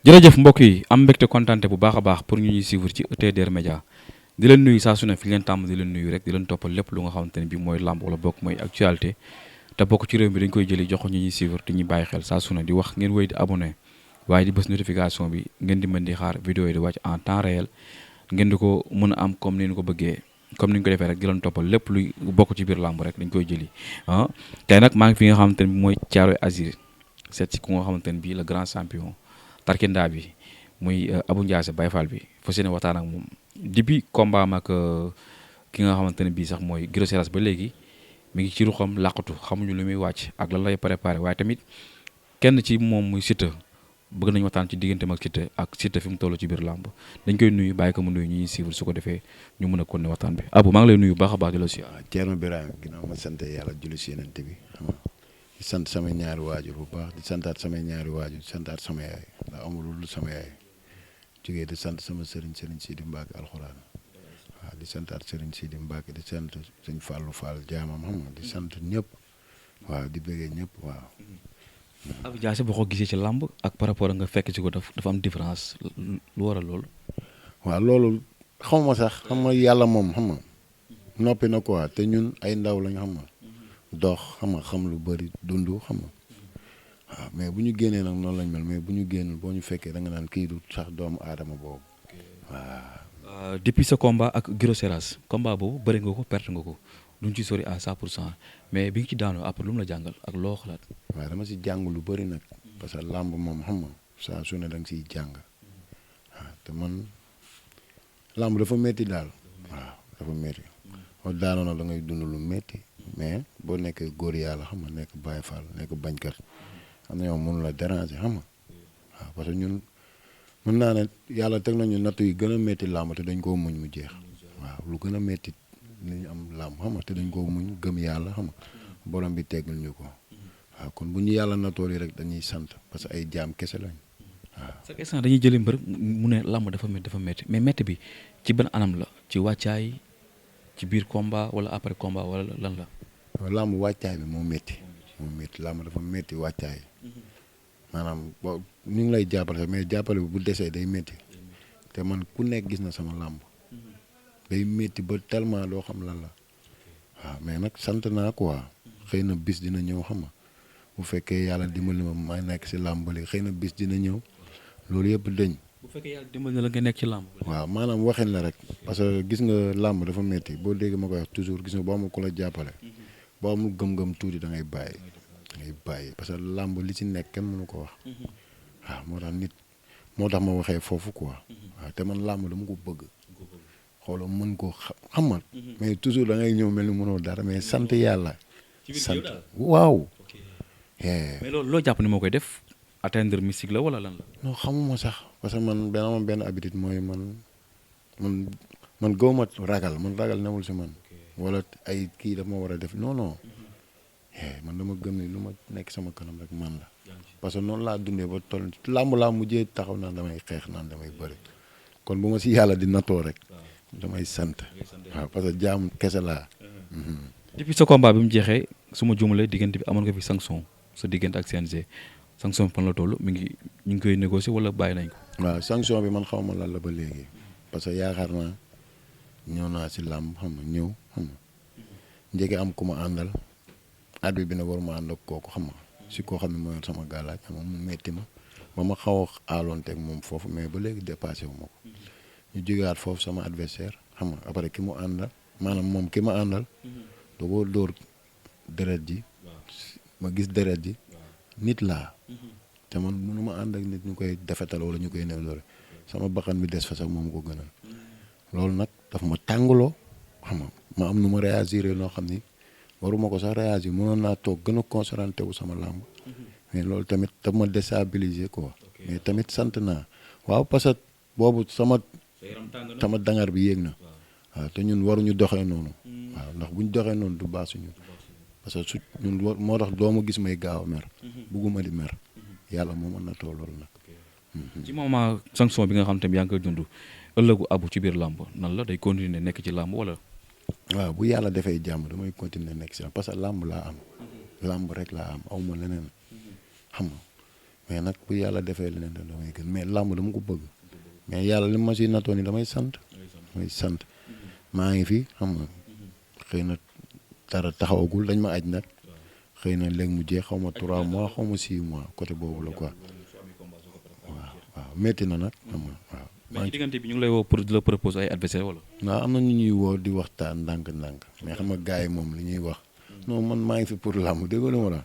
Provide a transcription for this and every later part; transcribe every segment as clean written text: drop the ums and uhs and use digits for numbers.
jërëjëf mbokk yi am mbégte kontante bu baax a baax pour ñu ñuy suivre ci ETDR Média di leen nuyu saa su ne fi leen tàmm di leen nuyu rek di leen toppal lépp lu nga xamante ne bii mooy làmb wala bokk mooy actualité te bokk ci réew mi dañ koy jëli jox ko ñu ñuy suivre te ñuy bàyyi xel saa su ne di wax ngeen wéy di abonné waaye di bës notification bi ngeen di mën di xaar vidéo yi di wàcc en temps réel ngeen di ko mën a am comme ni ñu ko bëggee comme ni ñu ko defee rek di leen toppal lépp luy bokk ci biir làmb rek dañ koy jëli tey nag maa ngi fi nga xamante ne mooy Thiaroye Azur seet si ku nga xamante ne bii le grand champion tarkindaa bi muy Abou Ndiassé Baye Fall bi fas yéene waxtaan ak moom depuis combat am ak ki nga xamante ne bii sax mooy Guiro Seras ba léegi mi ngi ci ruxam làqatu xamuñu lu muy wàcc ak lan lay préparé waaye tamit kenn ci moom muy Siteu bëgg nañu waxtaan ci digganteem ak Siteu fi mu toll ci biir làmb dañ koy nuyu bàyyi ko mu nuyu ñuy suivre su ko defee ñu mën a continuer waxtaan bi Abou maa ngi lay nuyu baax a baax di la si. waaw Thierno Birame ginnaaw ma sant yàlla julli si yeneen bi xam nga di sant samay ñaari waajur bu baax di santaat samay ñaari waajur di santaat sama yaay ndax amul lu sama yaay jógee di sant sama sëriñ Sidi Mbacke alxuraan waaw di santaat sëriñ Sidi Mbacke di sant sëñ Fallou Fall jaamam xam nga di sant ñëpp waaw di bëggee ñëpp waaw. Abou Ndiassé boo ko gisee ci làmb ak par rapport nga fekk ci ko dafa am différence lu waral loolu. waaw loolu xaw ma sax xam nga yàlla moom xam nga noppi na quoi te ñun ay ndaw lañ xam nga dox xam nga xam lu bëri dund xam nga waaw mais bu ñu génnee nag noonu lañ mel mais bu ñu génnul boo ñu fekkee da nga naan kii du sax doomu aadama boobu waaw. depuis sa combat ak Guiro Seras combat boobu bëri nga ko perte nga ko duñ ci sori à 100% mais bi nga ci daanoo après lu mu la jàngal ak loo xalaat. waaw dama si jàng lu bëri nag parce que làmb moom xam nga saa su ne da nga siy jàng waaw te man làmb dafa métti daal waaw dafa métti boo daanoo nag da ngay dund lu métti mais boo nekkee góor yàlla xam nga nekk Baye Fall nekk bañkat am na yow mënu la déranger xam nga waaw parce que ñun mën naa ne yàlla teg nañu natt yi gën a métti làmb te dañ koo muñ mu jeex waaw lu gën a métti li ñu am làmb xam nga te dañ koo muñ gëm yàlla xam nga borom bi teggal ñu ko waaw kon bu ñu yàlla nattool yi rek dañuy sant parce que ay jaam kese lañ waaw. chaque instant dañuy jëli mbër mu ne làmb dafa métti mais métti bi ci ban anam la ci wàccaay ci biir combat wala après combat wala lan la. waaw làmb wàccaay bi moo métti làmb dafa métti wàccaay maanaam boo ñu ngi lay jàppale sax mais jàppale bi bu desee day métti te man ku nekk gis na sama làmb day métti ba tellement doo xam lan la waaw mais nag sant naa quoi xëy na bis dina ñëw xam nga bu fekkee yàlla dimbali ma may nekk si làmb léegi xëy na bis dina ñëw loolu yëpp dëñ. bu fekkee yàlla dimbali na la nga nekk ci làmb. waaw maanaam waxin la rek parce que gis nga làmb dafa métti boo déggee ma koy wax toujours gis nga boo amul ku la jàppale boo amul gëm-gëm tuuti da ngay bàyyi parce que làmb li ci nekk kenn mënu ko wax waaw moo tax ma waxee foofu quoi waaw te man làmb dama ko bëgg xoolal mën ko xam nga mais toujours da ngay ñëw mel ni mënoo dara mais sant yàlla sant waaw. mais loolu loo jàpp ne moo koy def atteindre mystique la wala lan la. non xamuma sax parce que man benn habitude mooy man gëwma ragal newul si man wala ay kii daf ma war a def non man dama gëm ni lu ma nekk sama kanam rek man la parce que noonu laa dundee ba toll làmb laa mujjee taxaw naan damay xeex naan damay bëri kon bu ma si yàlla di nattoo rek damay sant waaw parce que jaam kese laa. depuis sa combat bi mu jeexee su ma juumalee diggante bi amoon nga fi sanction sa diggante ak CNG sanction bi fan la toll ñu ngi koy négocier wala bàyyi nañ ko. waaw sanction bi man xaw ma lan la ba léegi parce que yaakaar naa ñëw naa si làmb xam nga njëkk am ku ma àndal arbitre bi ne waruma ànd ak kooku xam nga si koo xam ne mooy sama gàllaaj xam nga mu metti ma ba ma xaw a aaloonteeg moom foofu mais ba léegi dépassé wu ma ko ñu jógewaat foofu sama adversaire xam nga après ki mu àndal maanaam moom ki ma àndal da koo dóor deret ji ma gis deret ji nit laa te man mënu ma ànd ak nit ñu koy defetal wala ñu koy néew doole sama bakkan bi des fa sax moom ko gënal loolu nag daf ma tàngaloo xam nga ma am nu ma réagir noo xam ni waruma ko sax réagir mënoon naa toog gën a concentré wu sama làmb mais loolu tamit daf ma déstabiliser quoi mais tamit sant naa waaw parce que boobu sama dangar bi yéeg na waaw te ñun waruñu doxee noonu waaw ndax buñ doxee noonu du baax suñu parce que ñun moo tax doo ma gis may gaaw a mer bugguma di mer yàlla moo mën na too loolu nag. ci moment sanction bi nga xam tamit yaa ngi koy dund ëllëgu Abou ci biir làmb nan la day continuer nekk ci làmb wala. waaw bu yàlla defee jàmm damay continuer nekk si parce que làmb laa am làmb rek laa am awma leneen xam nga mais nag bu yàlla defee leneen damay gën mais làmb dama ko bëgg mais yàlla li ma si nattoon ni damay sant maa ngi fi xam nga xëy na dara taxawagul dañ ma aj nag xëy na léegi mu jeex xaw ma 3 mois xaw ma 6 mois côté boobu la quoi waaw métti na nag xam nga waaw. mais ci diggante bi ñu ngi lay woo pour di la proposer ay adversaire wala. waaw am na ñu ñuy woo di waxtaan ndànk-ndànk mais xam nga gars yi moom li ñuy wax non man maa ngi fi pour làmb dégg nga ma la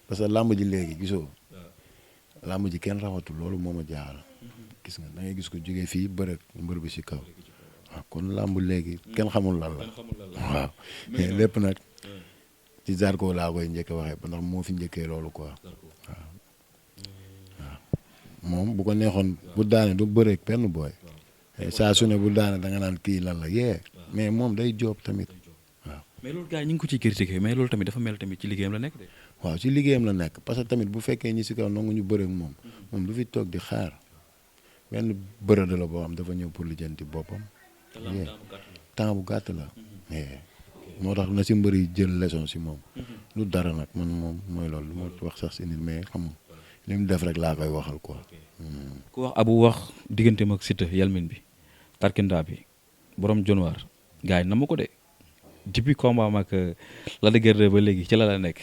parce que làmb ji léegi gisoo làmb ji kenn rawatul loolu moo ma jaaxal gis nga da ngay gis ko jógee fii bërëg mbër bi si kaw waaw kon làmb léegi kenn xamul lan la waaw mais lépp nag ci Zarko laa koy njëkk waxee ba ndax moo fi njëkkee loolu quoi waaw moom bu ko neexoon bu daane du bëreeg benn booy saa su ne bu daane da nga naan kii lan la yee mais moom day joob tamit waaw. mais loolu gars yi ñu ngi ko ciy critiquer mais loolu tamit dafa mel tamit ci liggéeyam la nekk de. waaw ci liggéeyam la nekk parce que tamit bu fekkee ñi si kaw nangu ñu bëreeg moom du fi toog di xaar benn bërëd la boo xam dafa ñëw pour lijjanti boppam. temps bu gàtt la. moo tax na si mbër yi jël leçon si moom. lu dara nag man moom mooy loolu lu ma wax sax si nit mais xam nga li mu def rek laa koy waxal quoi. ku wax Abu wax digganteem ak Siteu yalmin bi tarkindaa bi borom jonwaar gars yi na ma ko de depuis combat am ak Lac de Guiers 2 ba léegi ci la nekk.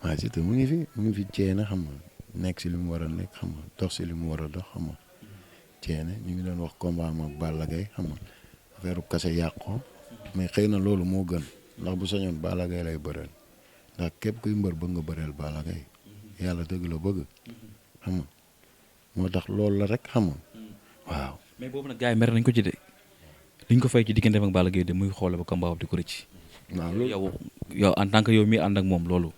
waaw Siteu mu ngi fi ceene xam nga nekk si li mu war a nekk xam nga dox si li mu war a dox xam nga ceene ñu ngi doon wax combat am ak Balla Gaye xam nga affaire kase yàqoo mais xëy na loolu moo gën ndax bu sañoon Balla Gaye lay bëreel ndax képp kuy mbër bëgg nga bëreel Balla Gaye yàlla dëgg la bëgg xam nga moo tax loolu la rek xam nga waaw. mais boobu nag gars yi mer nañ ko ci de liñ ko fay ci diggante ak Balla Gaye de muy xoole ba combat di ko rëcc. waaw loolu yow en tant que yow mi ànd ak moom loolu.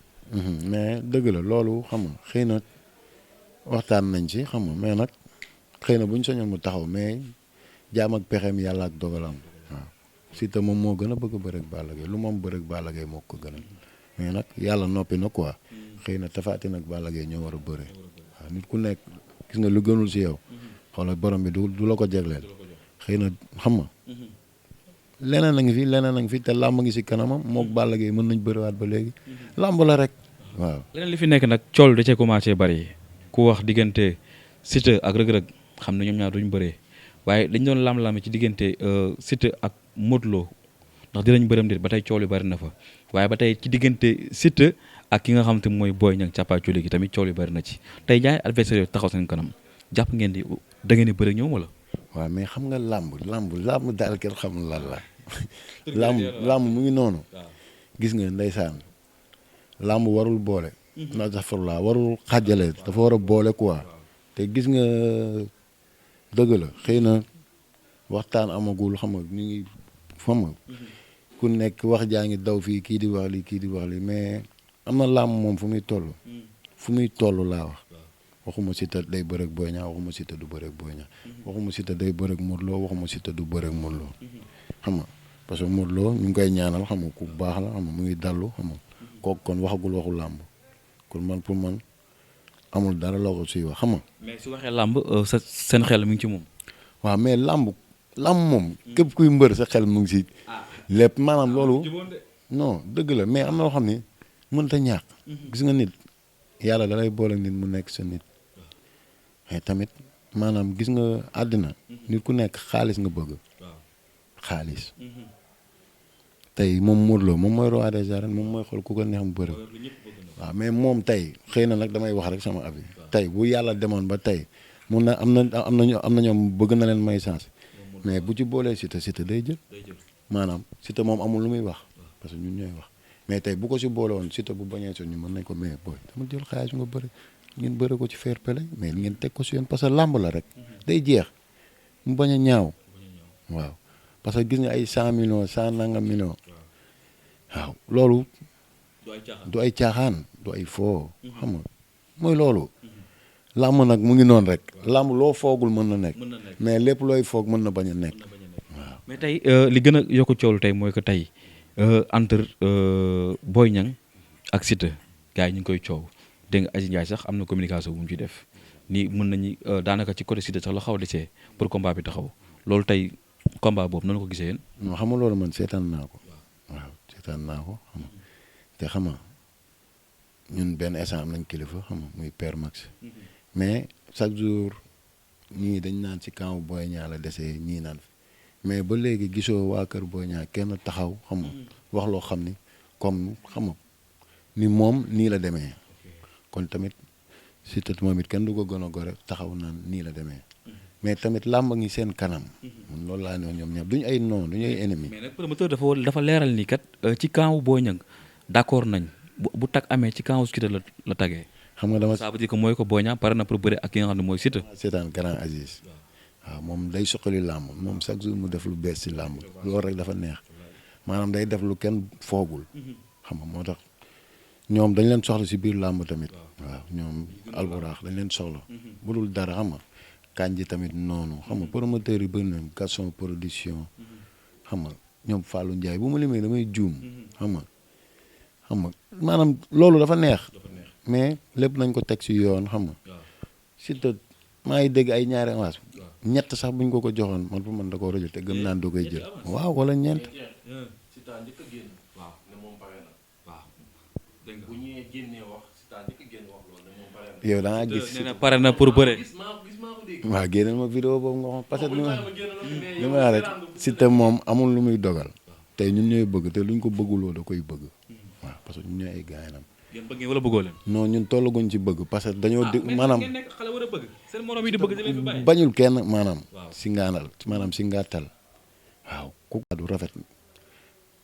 mais dëgg la loolu xam nga xëy na waxtaan nañ ci xam nga mais nag xëy na bu ñu sañoon mu taxaw mais jaam ak pexeem yàlla ak dogalam waaw Siteu moom moo gën a bëgg a bëre ak Balla Gaye lu moom bëre ak Balla Gaye moo ko gënal mais nag yàlla noppi na quoi xëy na Tapha Tine ak Balla Gaye ñoo war a bëre waaw nit ku nekk gis nga lu gënul si yow xoolal borom bi du la ko jegleel xëy na xam nga leneen a ngi fi te làmb ngi si kanamam mook Balla Gaye mën nañ bëriwaat ba léegi làmb la rek waaw. leneen li fi nekk nag cool da cee commencé bari ku wax diggante Siteu ak Reug Reug xam ne ñoom ñaar duñ bëree waaye dañ doon lam-lame ci diggante Siteu ak Modou Lo ndax dinañ bërëm déet ba tey coow li bari na fa waaye ba tey ci diggante Siteu ak ki nga xam te mooy Boy Niang càppaaculi gi tamit coow li bari na ci tey ñaari adversaire yooyu taxaw seen kanam jàpp ngeen di da ngeen di bëri ñoom wala. waaw mais xam nga làmb daal kenn xamul lan la làmb mu ngi noonu gis nga ndeysaan làmb warul boole na safurlaa warul xàjjale dafa war a boole quoi te gis nga dëgg la xëy na waxtaan amagul xam nga ñu ngi xam nga ku nekk wax jaa ngi daw fii kii di wax li mais am na làmb moom fu muy toll laa wax waxuma Siteu day bëreeg Boy Niang waxuma Siteu du bëreeg Boy Niang waxuma Siteu day bëreeg Modou Lo waxuma Siteu du bëreeg Modou Lo xam nga parce que Modou Lo ñu ngi koy ñaanal xam nga ku baax la xam nga mu ngi dallu xam nga kooku kon waxagul waxu làmb kon man pour man amul dara loo ko suy wax xam nga. mais su waxee làmb seen xel mi ngi ci moom. waaw mais làmb moom képp kuy mbër sa xel mu ngi si lépp maanaam loolu non dëgg la mais am na loo xam ni mënut a ñàkk. gis nga nit yàlla da lay boole nit mu nekk sa nit. mais tamit maanaam gis nga àddina nit ku nekk xaalis nga bëgg xaalis tey moom Modou Lo moom mooy roi des arènes moom mooy xool ku ko neex mu bëri waaw mais moom tey xëy na nag damay wax rek sama avis tey bu yàlla demoon ba tey mun na am na ñoom bëgg na leen may chance mais bu ci boolee Siteu day jël maanaam Siteu moom amul lu muy wax parce que ñun ñooy wax mais tey bu ko si boole woon Siteu bu bañee so ñu mën nañ ko mais booy dama jël xaalis nga bëri ngeen bëri ko ci fair play mais ngeen teg ko si yoon parce que làmb la rek day jeex mu bañ a ñaaw waaw parce que gis nga ay 100 millions 100 nangam millions waaw loolu du ay caaxaan du ay foo xam nga mooy loolu làmb nag mu ngi noonu rek làmb loo foogul mën na nekk mais lépp looy foog mën na bañ a nekk waaw. mais tey li gën a yokk coow tey mooy que tey entre Boy Niang ak Siteu gars yi ñu ngi koy coow dégg nga Aziz Ndiaye sax am na communication bu mu ci def nii mën nañu daanaka ci côté Siteu sax la xaw a desee pour combat bi taxaw loolu tey combat boobu noonu ko gisee yéen. non xam nga loolu man seetaan naa ko waaw seetaan naa ko xam nga te xam nga ñun benn instant am nañ kilifa xam nga muy Père Max mais chaque jour ñii dañ naan ci camp Boy Niang la desee ñii naan mais ba léegi gisoo waa kër Boy Niang kenn taxaw xam nga wax loo xam ni comme xam nga ni moom nii la demee kon tamit Siteu moom it kenn du ko gën a gore taxaw naan nii la demee mais tamit làmb ngi seen kanam. man loolu laa ne ñoom ñëpp duñu ay non duñu ay ennemi. mais nag promoteur dafa leeral ni kat ci camp Boy Niang d'accord nañ bu tag amee ci camp Siteu la tagee. xam nga dama ça veut dire que mooy ko Boy Niang pare na pour bëre ak ki nga xam ne mooy Siteu. seetaan grand Aziz waaw moom day suqali làmb moom chaque jour mu def lu bees ci làmb loolu rek dafa neex maanaam day def lu kenn foogul xam nga moo tax ñoom dañ leen soxla ci biir làmb tamit waaw ñoom alburax dañ leen soxla bu dul dara xam nga kanji tamit noonu xam nga promoteur yi bëri na Gaston production xam nga ñoom Fallou Ndiaye bu ma limee damay juum xam nga maanaam loolu dafa neex mais lépp nañ ko teg ci yoon xam nga Siteu maa ngi dégg ay ñaari avance ñett sax buñ ko joxoon man pour man da koo rëjul te gëm naan doo koy jël waaw wala ñeent yow da ngaa gis nee na pare na pour bëre. waaw génneel ma vidéo boobu nga xam parce que li ma rek Siteu moom amul lu muy dogal tey ñun ñooy bëgg te luñ ko bëgguloo da koy bëgg waaw parce que ñun ñooy ay gaayam. ngeen bëgg wala bëggoo leen. non ñun tollaguñ ci bëgg parce que dañoo di maanaam ngeen nekk xale war a bëgg seen morom yi di bëgg di leen fi bàyyi. bañul kenn maanaam si ngaanal maanaam si ngàttal waaw ku du rafet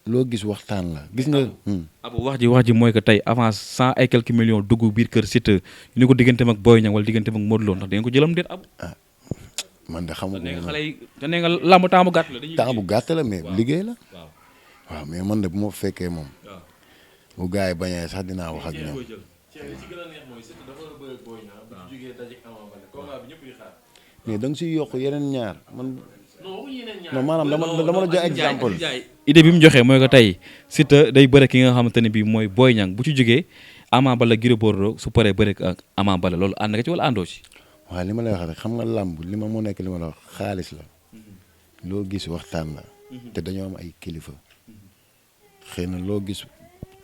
loo gis waxtaan la gis nga. Abu wax ji mooy que tey avance 100 et quelques millions dugg biir kër Siteu ñu ne ko digganteem ak Boy Niang wala digganteem ak Modou Lo ndax da ngeen ko jëlam déet Abu. ah man de xamu ko. nee nga xale yi te nee nga làmb temps bu gàtt la dañuy temps bu gàtt la mais liggéey la. waaw waaw mais man de bu ma fekkee moom. bu gars yi bañee sax dinaa wax ak ñoom. mais da nga siy yokk yeneen ñaar man. non maanaam dama la jox exemple. idée bi mu joxee mooy que tey Siteu day bëre ki nga xamante ne bii mooy Boy Niang bu ci jógee Ama Baldé Gris Bordeaux su paree bëre ak Ama Baldé loolu ànd nga ci wala àndoo ci. waaw li ma lay wax rek xam nga làmb li ma moo nekk li ma la wax xaalis la loo gis waxtaan la te dañoo am ay kilifa xëy na loo gis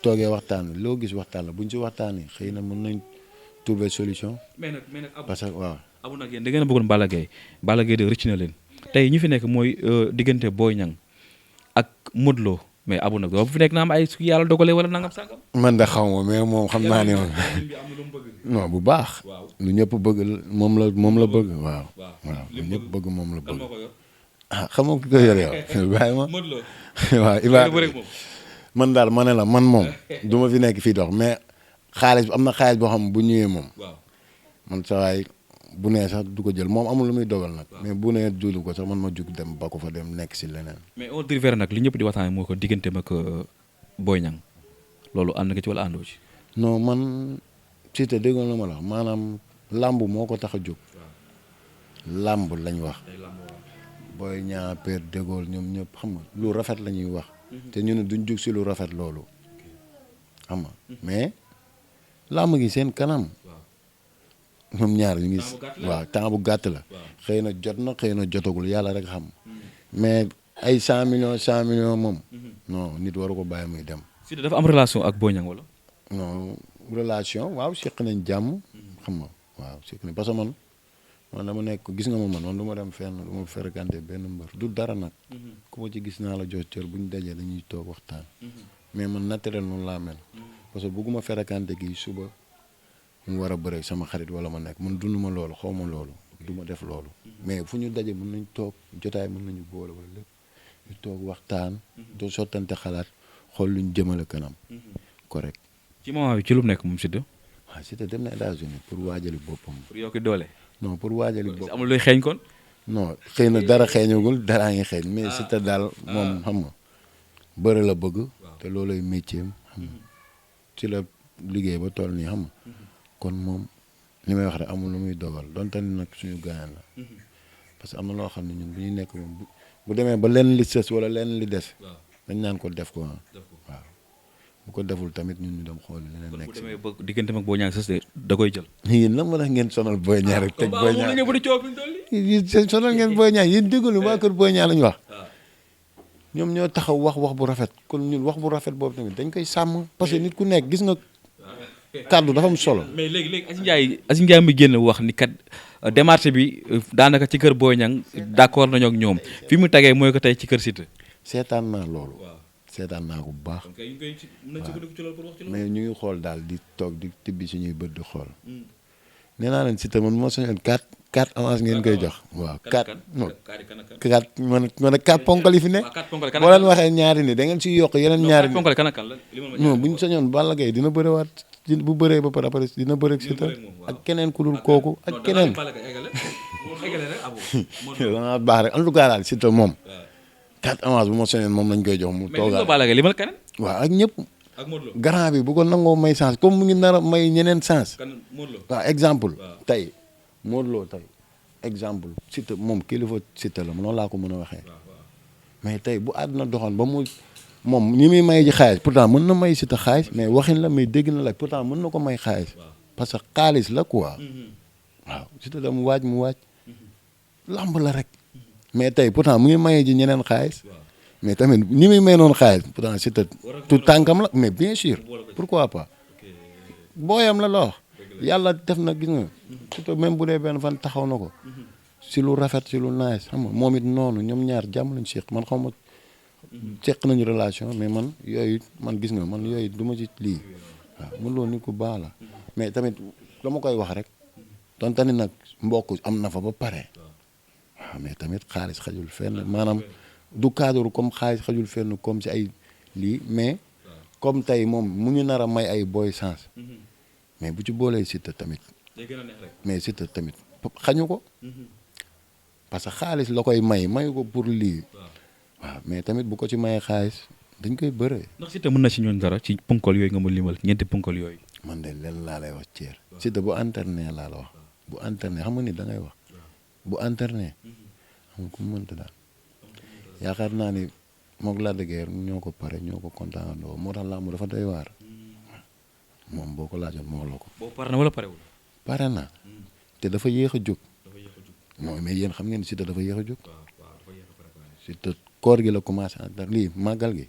toogee waxtaan loo gis waxtaan la buñ ci waxtaanee xëy na mën nañ trouver solution. mais nag parce que waaw. Abu nag yéen da ngeen a bëggoon Balla Gaye de rëcc na leen tey ñi fi nekk mooy diggante Boy Niang ak Modou Lo mais Abu nag doo fi nekk naa am ay su yàlla dogalee wala nangam sàngam. man de xaw ma mais moom xam naa ne moom non bu baax. lu ñëpp bëgg moom la bëgg waaw. lu ñëpp bëgg moom la bëgg. ah xam nga ki ko yor yow bàyyi ma. waaw Ibrahima man daal ma ne la man moom du ma fi nekk fii dox mais xaalis am na xaalis boo xam bu ñëwee moom. man sa waay bu nee sax du ko jël moom amul lu muy dogal nag. mais bu nee julu ko sax man ma jug dem ba ko fa dem nekk si leneen. mais on dirait nag li ñëpp di waxtaanee moo ko digganteem ak Boy Niang loolu ànd nga ci wala àndoo ci. non man Siteu déggoon na ma la maanaam làmb moo ko tax a jóg. làmb lañ wax. Boy Niang Père de Gaulle ñoom ñëpp xam nga lu rafet la ñuy wax. te ñu ne duñ jug si lu rafet loolu. xam nga mais làmb gi seen kanam. ñoom ñaar ñu ngi waaw temps bu gàtt la xëy na jot na xëy na jotagul yàlla rek xam mais ay 100 millions moom non nit waru ko bàyyi muy dem. Siteu dafa am relation ak Boy Niang wala. non relation waaw seq nañ jàmm xam nga waaw seq nañ parce que man dama nekk gis nga man du ma dem fenn du ma fréquenté benn mbër du dara nag ku ma ci gis naa la jox cër bu ñu dajee dañuy toog waxtaan mais man naturel noonu laa mel parce que bëgguma fréquenté gi suba mu war a bëre sama xarit wala ma nekk man dund ma loolu xaw ma loolu du ma def loolu mais fu ñu daje mën nañ toog jotaay mën nañu boole wala lépp ñu toog waxtaan doo sottante xalaat xool luñ jëmale kanam correct. ci moment bi ci lu mu nekk moom Siteu. waaw Siteu dem na États-Unis pour waajali boppam. pour yokki doole. non pour waajali boppam amul luy xeeñ kon. non xëy na dara xeeñagul daraa ngi xeeñ mais Siteu daal moom xam nga bëre la bëgg te loolay métier am xam nga ci la liggéey ba toll nii xam nga kon moom li may wax rek amul lu muy dogal donte ni nag suñu gaañal la parce que am na loo xam ne ñun bu ñu nekk moom bu demee ba lenn li sës wala lenn li des dañ naan ko def ko waaw bu ko deful tamit ñun ñu dem xool leneen nekk si. bu demee ba diggante ak Boy Niang sës da koy jël. yéen lan moo tax ngeen sonal Boy Niang rek teg Boy Niang yéen sonal ngeen Boy Niang yéen déglu waa kër Boy Niang lañu wax ñoom ñoo taxaw wax bu rafet kon ñun wax bu rafet boobu tamit dañ koy sàmm parce que nit ku nekk gis nga kàddu dafa am solo. mais léegi Aziz Ndiaye mi génn wax ni kat démarche bi daanaka ci kër Boy Niang d'accord nañoo ak ñoom fi mu tagee mooy ko tey ci kër Siteu. seetaan naa loolu. seetaan naa ko bu baax. mais ñu ngi xool daal di toog di tibbi suñuy bët di xool. nee naa leen Siteu man moo soñoon 4 avance ngeen koy jox. waaw 4 non 4 man 4 ponkal yi fi ne. boo leen waxee ñaari ni da ngeen siy yokk yeneen ñaari ni. non bu ñu soñoon Balla Gaye dina bëriwaat bu bëree ba pare après dina bëri ak Siteu ak keneen ku dul kooku ak keneen. da baax rek en tout cas daal Siteu moom. 4 avance bu ma soñoon moom lañ koy jox mu toogaat. waaw ak ñëpp. grand bi bu ko nangoo may chance comme mu ngi nar a may ñeneen chance. waaw exemple. tey Modou Lo tey exemple Siteu moom kilifa Siteu la noonu laa ko mën a waxee. mais tey bu àdduna doxoon ba mu moom ñi muy may ji xaalis pourtant mën na may Siteu xaalis mais waxin la mais dégg na la pourtant mën na ko may xaalis. parce que xaalis la quoi. waaw Siteu da mu waaj. lamb la rek. mais tey pourtant mu ngi may ji ñeneen xaalis. mais tamit ni muy may noonu xaalis pourtant Siteu tout tànkam la mais bien sûr pourquoi pas booyam la wax yàlla def na gis nga Siteu même bu dee benn fan taxaw na ko si lu rafet si lu nice xam nga moom it noonu ñoom ñaar jàmm lañ seq man xaw ma seq nañu relation mais man yooyu man gis nga man yooyu du ma ci lii waaw mun loolu ni ko baax la mais tamit dama koy wax rek donte ni nag mbokk am na fa ba pare waaw mais tamit xaalis xajul fenn maanaam du cadre comme xaalis xajul fenn comme si ay lii mais comme tey moom mu ngi nar a may ay boy sens mais bu ci boolee Siteu tamit mais Siteu tamit xañu ko parce que xaalis la koy mayu ko pour lii waaw mais tamit bu ko ci mayee xaalis dañ koy bëree. ndax Siteu mën na si ñoon dara ci ponkol yooyu nga ma limal ñeenti ponkol yooyu. man de leen laa lay wax Thier. Siteu bu internet laa la wax bu internet xam nga ni da ngay wax bu internet xam nga ku mu mënta daal. yaakaar naa ni moog Lac de Guiers ñoo ko pare ñoo ko kontaanandoo moo tax làmb dafa doy waar moom boo ko laajoon moo la ko. boo pare na wala parewul. pare na te dafa yéex a jóg. mooy mais yéen xam ngeen Siteu dafa yéex a jóg. Siteu koor gi la commencé ànd lii màggal gi.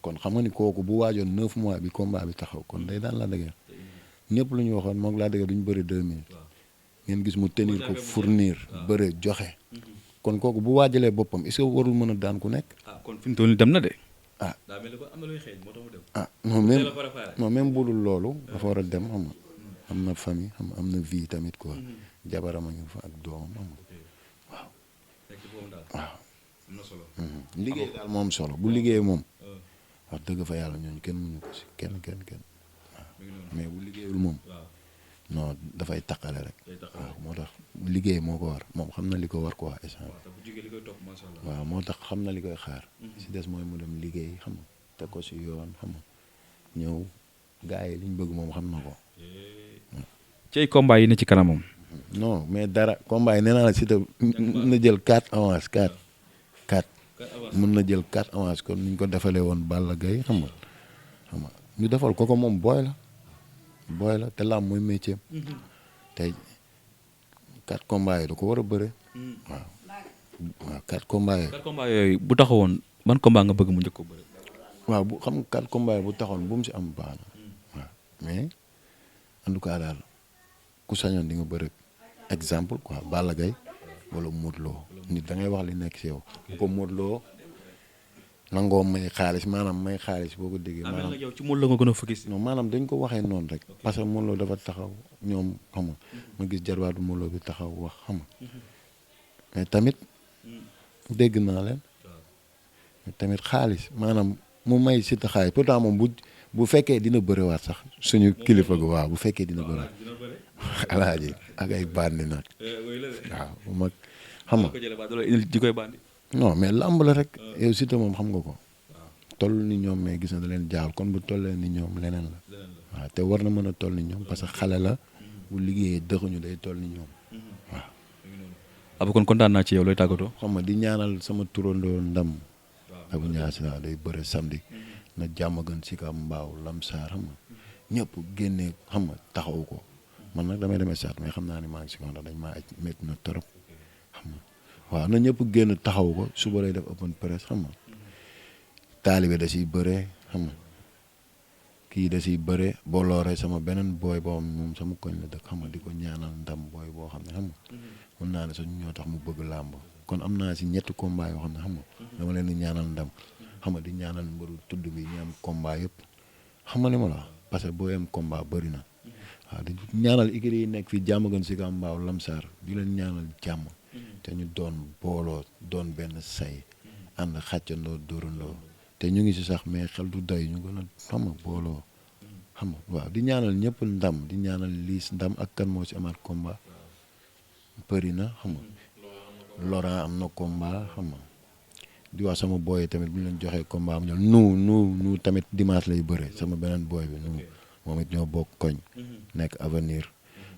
kon xam nga ni kooku bu waajoon 9 mois bi combat bi taxaw kon day daan Lac de Guiers ñëpp lu ñu waxoon moog Lac de Guiers duñu bëri 2 minutes ngeen gis mu tenir ko fournir bëre joxe. kon kooku bu waajalee boppam est-ce que warul mën a daan ku nekk. kon fi mu toll nii dem na de. daa mel ni am na luy xeeñ moo tax mu dem. non même bu dul loolu. dafa war a dem xam nga am na famille xam nga am na vie tamit quoi. jabaram a ngi fa ak doomam xam nga waaw. waaw. liggéey daal moom solo bu liggéey moom. wax dëgg fa yàlla ñooñu kenn mënu ko si kenn waaw mais bu liggéeyul moom. non dafay taqale rek. waaw moo tax liggéey moo ko war moom xam na li ko war quoi échange. waaw moo tax xam na li koy xaar. si des mooy mu dem liggéey xam nga teg ko si yoon xam nga ñëw gars yi liñ bëgg moom xam na ko. cey combat yi ne ci kanamam. non mais dara combat yi nee naa la Siteu na jël 4 avance 4 mën na jël 4 avance kon ni ñu ko defalee woon Balla Gaye xam nga ñu defal ko moom booy la te làmb mooy métier tey 4 combats yi da ko war a bëre waaw 4 combats yooyu bu taxawoon ban combat nga bëgg mu njëkk ko bëre. waaw bu xam nga 4 combats yi bu taxawoon bu mu si am baax na waaw mais en tout cas daal ku sañoon di nga bëre exemple quoi Balla Gaye wala Modou Lo nit da ngay wax li nekk si yow bu ko Modou Lo nangoo may xaalis maanaam may xaalis boo ko déggee. maanaam yow ci Modou Lo nga gën a focus. non maanaam dañ ko waxee noonu rek. parce que Modou Lo dafa taxaw ñoom xam nga ma gis jarwaatu Modou Lo bi taxaw wax xam nga mais tamit dégg naa leen mais tamit xaalis maanaam mu may Siteu xaalis pourtant moom bu fekkee dina bëriwaat sax suñu kilifa gu waaw bu fekkee dina bëriwaat alaaji ak ay bandi nag waaw bu mag xam nga. non mais làmb la rek yow Siteu moom xam nga ko toll ni ñoom mais gis na da leen jaaxal kon bu tollee ni ñoom leneen la waaw te war na mën a toll ni ñoom parce que xale la bu liggéeyee dëxuñu day toll ni ñoom waaw. Abou kon kontaan naa ci yow looy tàggatoo. xam nga di ñaanal sama turandoo ndam Abou Niass day bëre samedi na jàmm gën si kam mbaaw lamsaar xam nga ñëpp génnee xam nga taxaw ko man nag damay demee saat mais xam naa ni maa ngi si ko ndax dañ maa métti na torop xam nga waaw na ñëpp génn taxaw ko suba lay def open press xam nga taalibe da siy bëree xam nga kii da siy bëre Bolloré sama beneen booy boo xam moom sama koñ la dëkk xam nga di ko ñaanal ndam booy boo xam ne xam nga mën naa ne sax ñoo tax mu bëgg làmb kon am naa si ñetti combat yoo xam ne xam nga dama leen di ñaanal ndam xam nga di ñaanal mbëru tudd bi ñu am combat yëpp xam nga ni ma la parce que boo am combat bëri na waaw di ñaanal écurie yi nekk fii jàmm gën si Kambaaw Lamsaar di leen ñaanal jàmm te ñu doon booloo doon benn say ànd xàccandoo dóorandoo te ñu ngi si sax mais xel du doy ñu gën a xam nga booloo xam nga waaw di ñaanal ñëpp ndam di ñaanal liis ndam ak kan moo si amaat combat bëri na xam nga Laurent am na combat xam nga di wax sama booy tamit bu ñu leen joxee combat am ñoom nu tamit dimanche lay bëre sama beneen booy bi nu moom it ñoo bokk koñ nekk avenir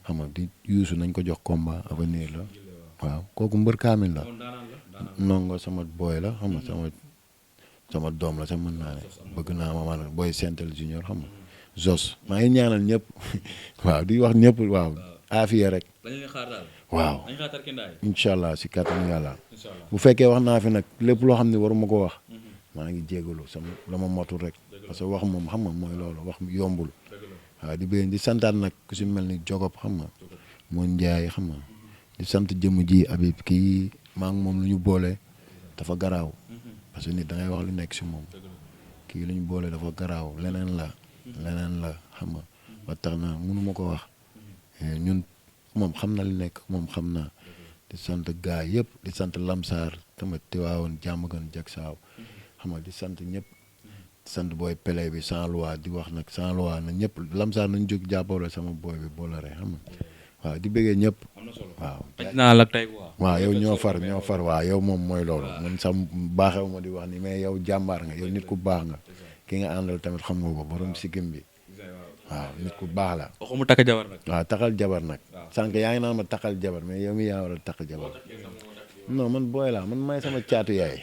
xam nga di yuusu nañ ko jox combat avenir la waaw kooku mbër kaamil la nongo sama booy la xam nga sama doom la sama mën naa ne bëgg naa ma man booy Sentel junior xam nga Zos maa ngi ñaanal ñëpp waaw di wax ñëpp waaw aafiya rek waaw incha allah si kàttanu yàlla bu fekkee wax naa fi nag lépp loo xam ne waruma ko wax maa ngi jégalu sama la ma motul rek parce que wax moom xam nga mooy loolu wax yombul waaw di bëgg di santaat nag ku si mel ni Jogob xam nga moo njaay xam nga di sant jëmm ji Habib kii maa ngi moom lu ñu boole dafa garaaw parce que nit da ngay wax lu nekk si moom kii lu ñu boole dafa garaaw leneen la xam nga ba tax na mënuma ko wax ñun moom xam na li nekk moom xam naa di sant gaay yëpp di sant Lamsaar tamit Tiwaawoon Jàmmagën Jaksaaw xam nga di sant ñëpp di sant booy Pele bi sans loi di wax nag sans loi na ñëpp Lamsaar nañ jóg jàppale sama booy bi Bolloré xam nga waaw di bëggee ñëpp waaw yow ñoo far waaw yow moom mooy loolu man sax baaxew ma di wax ni mais yow jàmbaar nga yow nit ku baax nga ki nga àndal tamit xam nga ko borom sikkim bi waaw nit ku baax la waxumu takk jabar nag waaw takkal jabar nag sànq yaa ngi naan ma takkal jabar mais yow mi yaa war a takk jabar non man booy laa man may sama caatu yaay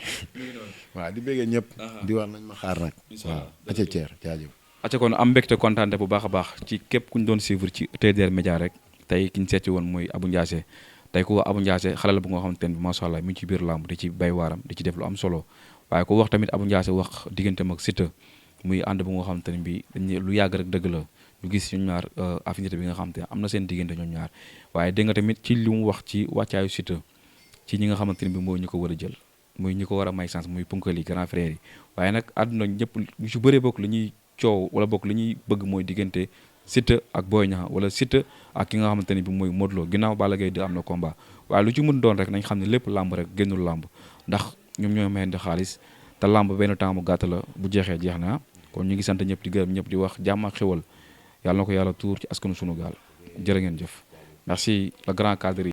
waaw di bëggee ñëpp di wax nañ ma xaar nag waaw aca ceer jaajëf aca kon am mbégte kontaante bu baax a baax ci képp ku ñu doon suivre ci ETDR Média rek tey ki ñu seeti woon mooy Abou Ndiassé tey ku wax Abou Ndiassé xale la bu nga xamante ne bi macha allah mi ngi ci biir làmb di ci bay waaram di ci def lu am solo waaye ku wax tamit Abou Ndiassé wax digganteem ak Siteu muy ànd bu nga xamante ne bi dañ lu yàgg rek dëgg la ñu gis ñoom ñaar affinité bi nga xamante ne am na seen diggante ñoom ñaar waaye dégg nga tamit ci li mu wax ci wàccaayu Siteu ci ñi nga xamante ne bi mooy ñu ko war a jël muy ñu ko war a may chance muy punkal yi grand frère yi waaye nag àdduna ñëpp ñu ci bëree bokk li ñuy coow wala bokk li ñuy bëgg mooy diggante Siteu ak Boy Niang wala Siteu ak ki nga xamante ne bi mooy Modou Lo ginnaaw Balla Gaye di am na combat waaye lu ci mën doon rek nañ xam ne lépp làmb rek génnul làmb ndax ñoom ñooy mayandi xaalis te làmb benn temps mu gàtt la bu jeexee jeex na kon ñu ngi sant ñëpp di gërëm ñëpp di wax jàmm ak xéwal yàlla na ko yàlla tuur ci askanu sunu gaal jërë ngeen jëf merci le grand cadre yi.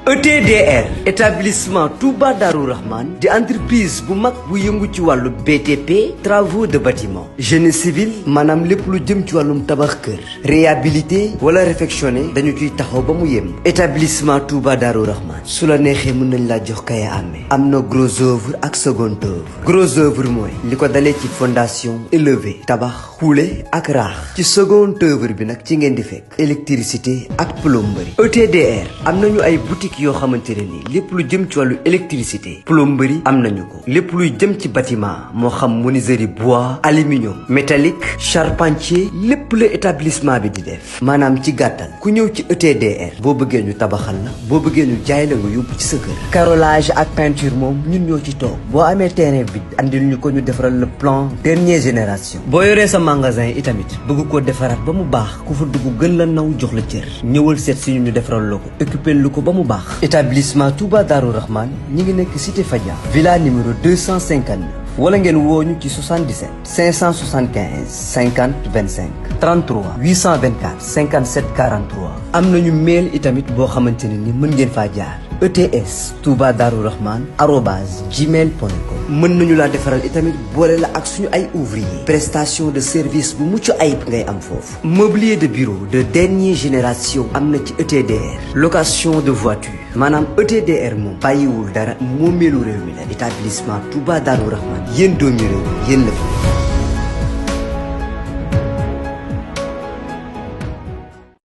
ETDR établissement Touba Darou Rahman di entreprise bu mag bu yëngu ci wàllu BTP travaux de bâtiment génie civil maanaam lépp lu jëm ci wàllum tabax kër réhabilité wala réfectionné dañu ciy taxaw ba mu yem. établissement Touba Darou Rahman su la neexee mën nañ laa jox kaya amee am na gros œuvre ak second œuvre gros œuvre mooy li ko dalee ci fondation élevé tabax xuule ak raax ci second œuvre bi nag ci ngeen di fekk électricité ak plomberie. ETDR am nañu ay boutique yoo xamante ne ni lépp lu jëm ci wàllu électricité plomberie am nañu ko lépp luy jëm ci bâtiment moo xam menuiserie bois aluminium métallique charpentier lépp la établissement bi di def maanaam ci gàttal ku ñëw ci ETDR boo bëggee ñu tabaxal la boo bëggee ñu jaay la nga yóbbu ci sa kër carrelage ak peinture moom ñun ñoo ci toog boo amee terrain bi andil ñu ko ñu defaral le plan dernière génération boo yoree sa magasin itamit bëgg koo defaraat ba mu baax ku fa dugg gën la naw jox la cër ñëwal seet si ñu defaral la ko occupé lu ko ba mu baax. établissement Touba Darou Rahman ñi ngi nekk cité Fadia villa numéro 259 wala ngeen wooñu ci 77 575 50 25 33 824 57 43 am nañu mail itamit boo xamante ne ni mën ngeen faa jaar ETS Touba Darou Rahman @gmail.com mën nañu laa defaral itamit boole la ak suñu ay ouvrier prestation de service bu mucc ayib ngay am foofu mobilier de bureau de dernière génération am na ci ETDR location de voiture maanaam ETDR moom bàyyiwul dara moomeelu réew mi la établissement Touba Darou Rahman yéen doomi réew yéen la fi